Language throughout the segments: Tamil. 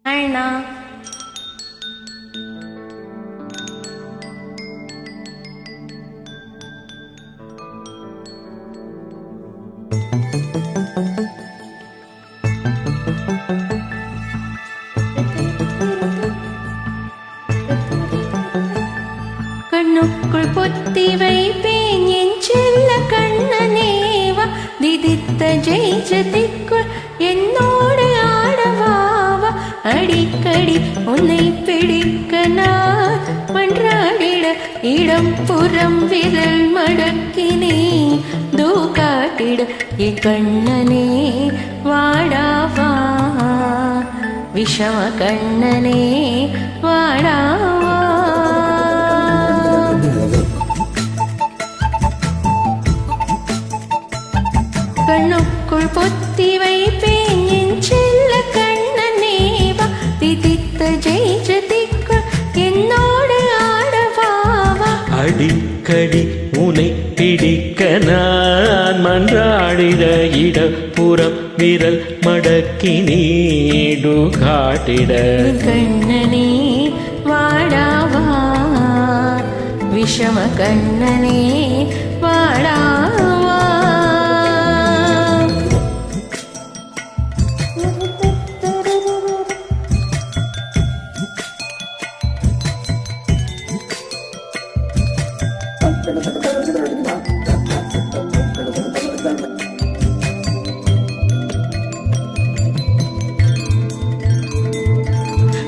அண்ணா கண்ணுக்குள் பொத்தி வைப்பேன் என் செல்ல கண்ணனேவா திதித்த ஜெயிச்சதிக்குள் என்னோடு ஆடவாவா அடிக்கடி உன்னை பிடிக்க நான் மன்றாடிட இடம் புறம் விரல் மடக்கினே தூ காட்டிட என் கண்ணனே வாடாவா விஷம கண்ணனே வாடாவா கண்ணுக்குள் பொத்தி வைப்பேன் என் செல்ல கண்ணனேவா திதித்த ஜெயிச்சதிக்குள் என்னோடு ஆடவாவா அடிக்கடி உனை பிடிக்க நான் மன்றாடிட இடப்புறம் விரல் மடக்கி நீடு காட்டிட கண்ணனே வாடாவா விஷம கண்ணனே வாடாவா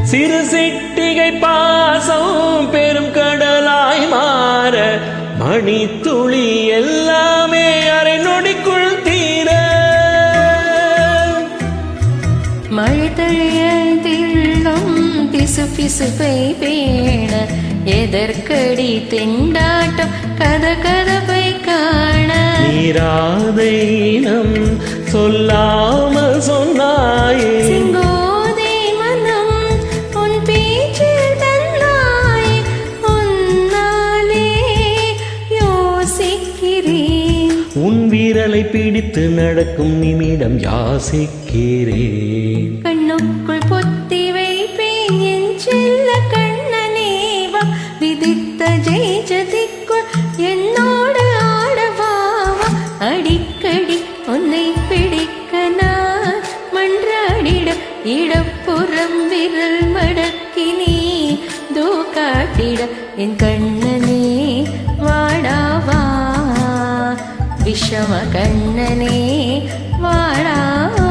சிறு சிட்டிகை பாசம் பெரும் கடலாய் மாற மணி துளி எல்லாமே அரை நொடிக்குள் தீர மழை தழியதில்லும் பிசு பிசுப்பை பேண எதற்கடி திண்டாட்டம் கதகதப்பை காண நீராதைனம் சொல்லாமல் சொன்னாயே சிங்கோதை மனம் உன் பேச்சில் தன்னாய் உன்னாலே யோசிக்கிறேன் உன் வீரலை பிடித்து நடக்கும் நிமிடம் யாசிக்கிறேன் கண்ணுக்குள் பொத்தி வைப்பேன் என் செல்ல கண்ணனேவா விதித்த ஜெயிச்சதிக்குள் என்னோடு ஆடவாவா அடிக்கடி உன்னை பிடிக்க நான் மன்றாடிட இடப்புறம் விரல் மடக்கி நீ தூ காட்டிட என் கண்ணனே வாடாவா விஷம கண்ணனே வாடாவா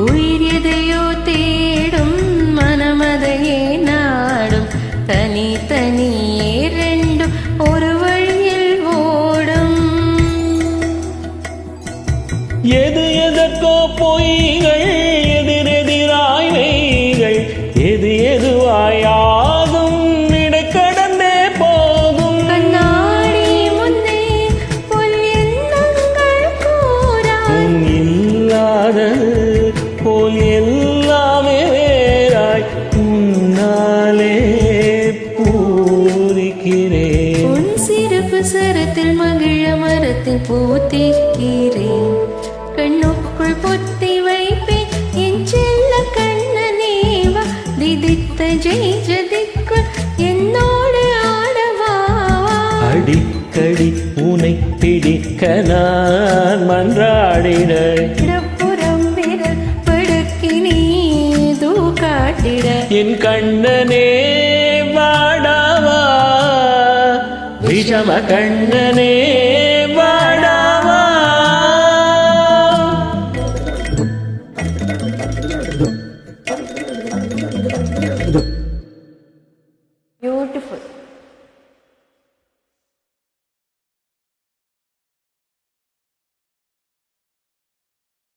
உயிர் எதையோ தேடும் மனமதையே நாடும் தனி தனியே ரெண்டும் ஒரு வழியில் ஓடும் எது எதற்கோ பொய்கள் எதிரெதிராய் வைகள் எது எதுவாயாகும் இடை கடந்தே போகும் கண்ணாடி முன்னே பொல் எண்ணங்கள் கூறாய் இல்லாத போல் எல்லாமே வேறாய் உன்னாலே பூரிக்கிறேன் உன் சிறப்பு சரத்தில் மகிழ மரத்தில் பூத்திக்கிறேன் கண்ணுக்குள் பொத்தி வைப்பேன் என் செல்ல கண்ணனேவா திதித்த ஜெயிச்சதிக்குள் என்னோடு ஆடவாவா அடிக்கடி உனை பிடிக்க நான் மன்றாடிட இடப்புறம் விரல் படுக்கி நீ தூ காட்டிட என் கண்ணனே வாடாவா விஷம கண்ணனே